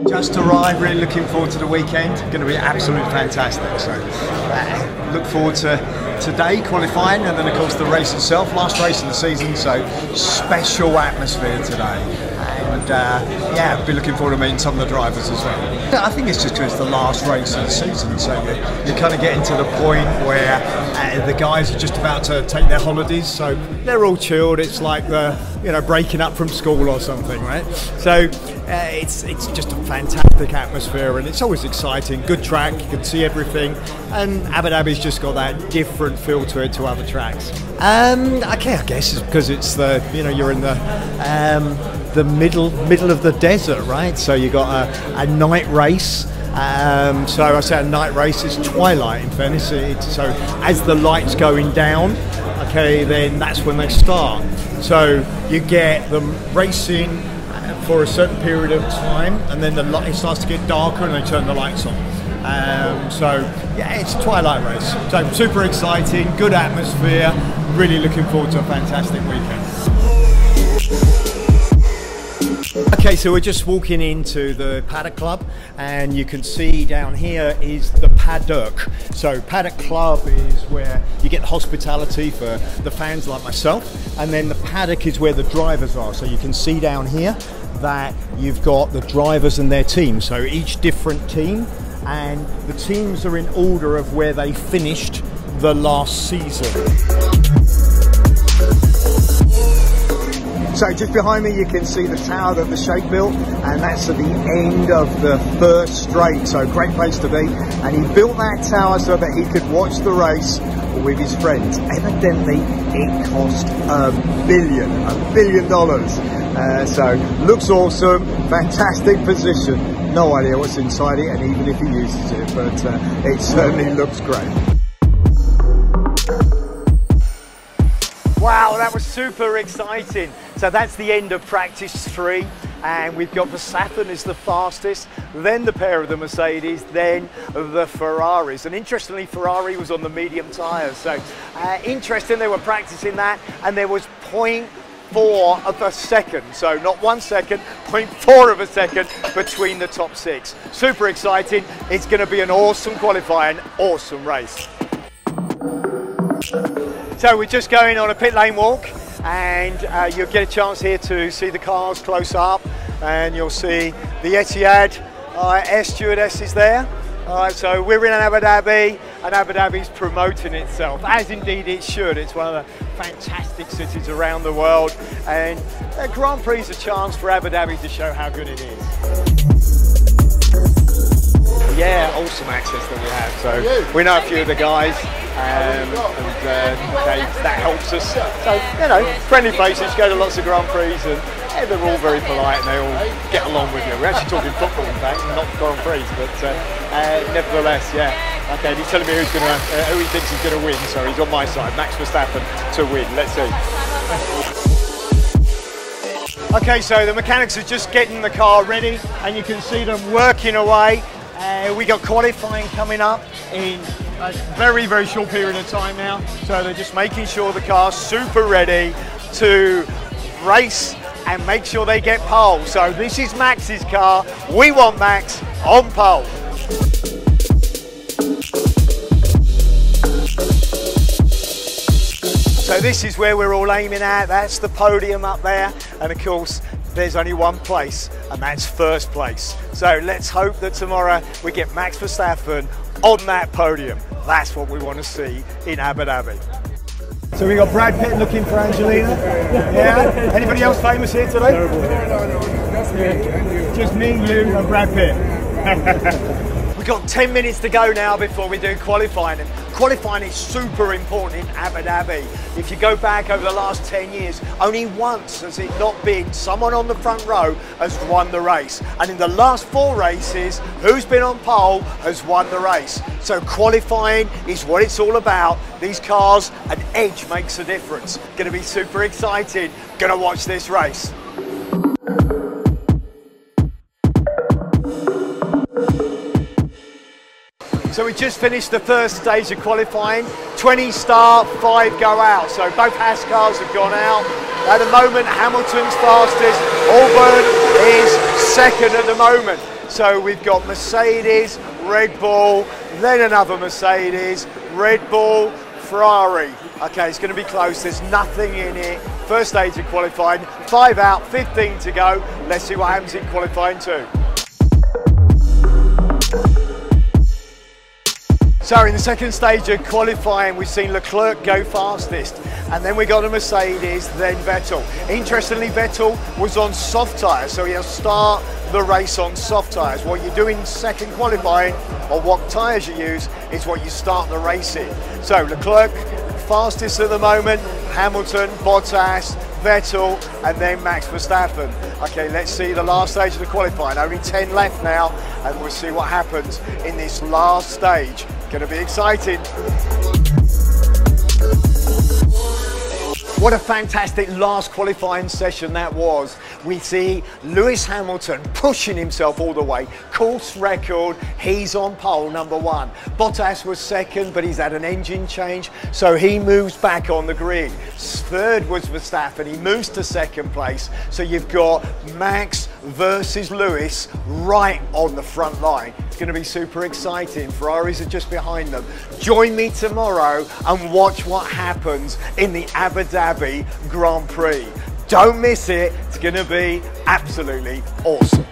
Just arrived, really looking forward to the weekend. Going to be absolutely fantastic. So look forward to today qualifying, and then of course the race itself, last race of the season. So special atmosphere today, and yeah, I'll be looking forward to meeting some of the drivers as well. I think it's just because it's the last race of the season, so you're kind of getting to the point where the guys are just about to take their holidays, so they're all chilled. It's like the breaking up from school or something, right? So it's just a fantastic atmosphere, and it's always exciting. Good track, you can see everything, and Abu Dhabi's just got that different feel to it to other tracks. I guess it's because it's you're in the middle of the desert, right? So you got a night race. So I say a night race is twilight, in fairness. So as the light's going down, okay, then that's when they start. So you get them racing for a certain period of time, and then it starts to get darker and they turn the lights on. So yeah, it's a twilight race. So super exciting, good atmosphere, really looking forward to a fantastic weekend. Okay, so we're just walking into the Paddock Club, and you can see down here is the paddock. So Paddock Club is where you get hospitality for the fans like myself, and then the paddock is where the drivers are. So you can see down here that you've got the drivers and their teams, so each different team, and the teams are in order of where they finished the last season. So just behind me you can see the tower that the Sheikh built, and that's at the end of the first straight, so great place to be. And he built that tower so that he could watch the race with his friends. Evidently it cost $1 billion. So looks awesome, fantastic position. No idea what's inside it, and even if he uses it, but it certainly looks great. Wow, that was super exciting. So that's the end of practice 3, and we've got Verstappen as the fastest, then the pair of the Mercedes, then the Ferraris. And interestingly, Ferrari was on the medium tyres. So interesting, they were practicing that, and there was 0.4 of a second. So not 1 second, 0.4 of a second between the top 6. Super exciting. It's going to be an awesome qualifying, awesome race. So we're just going on a pit lane walk, and you'll get a chance here to see the cars close up, and you'll see the Etihad air stewardesses there. So we're in Abu Dhabi, and Abu Dhabi's promoting itself, as indeed it should. It's one of the fantastic cities around the world, and the Grand Prix is a chance for Abu Dhabi to show how good it is. Yeah, awesome access that we have. So we know a few of the guys, and that helps us. So, friendly faces, go to lots of Grand Prix, and they're all very polite, and they all get along with you. We're actually talking football, in fact, not Grand Prix, but nevertheless, yeah. Okay, he's telling me who he thinks is going to win, so he's on my side. Max Verstappen to win. Let's see. Okay, so the mechanics are just getting the car ready, and you can see them working away. We got qualifying coming up in a very, very short period of time now. So they're just making sure the car's super ready to race and make sure they get pole. So this is Max's car. We want Max on pole. So this is where we're all aiming at. That's the podium up there. And of course, there's only one place, and that's first place. So let's hope that tomorrow we get Max Verstappen on that podium. That's what we want to see in Abu Dhabi. So we got Brad Pitt looking for Angelina. Yeah? Anybody else famous here today? No. Just me, you, and Brad Pitt. We've got 10 minutes to go now before we do qualifying, and qualifying is super important in Abu Dhabi. If you go back over the last 10 years, only once has it not been someone on the front row has won the race, and in the last 4 races, who's been on pole has won the race. So qualifying is what it's all about. These cars, an edge makes a difference. Going to be super exciting. Going to watch this race. So we just finished the first stage of qualifying. 20 start, 5 go out. So both Haas cars have gone out. At the moment, Hamilton's fastest. Albon is second at the moment. So we've got Mercedes, Red Bull, then another Mercedes, Red Bull, Ferrari. Okay, it's going to be close. There's nothing in it. First stage of qualifying, 5 out, 15 to go. Let's see what happens in qualifying 2. So in the second stage of qualifying, we've seen Leclerc go fastest, and then we got a Mercedes, then Vettel. Interestingly, Vettel was on soft tyres, so he'll start the race on soft tyres. What you do in second qualifying, or what tyres you use, is what you start the race in. So Leclerc, fastest at the moment, Hamilton, Bottas, Vettel, and then Max Verstappen. Okay, let's see the last stage of the qualifying. Only 10 left now, and we'll see what happens in this last stage. Going to be exciting. What a fantastic last qualifying session that was. We see Lewis Hamilton pushing himself all the way. Course record, he's on pole, number 1. Bottas was second, but he's had an engine change, so he moves back on the grid. Third was Verstappen, he moves to second place. So you've got Max versus Lewis right on the front line. It's going to be super exciting. Ferraris are just behind them. Join me tomorrow and watch what happens in the Abu Dhabi Grand Prix. Don't miss it. It's going to be absolutely awesome.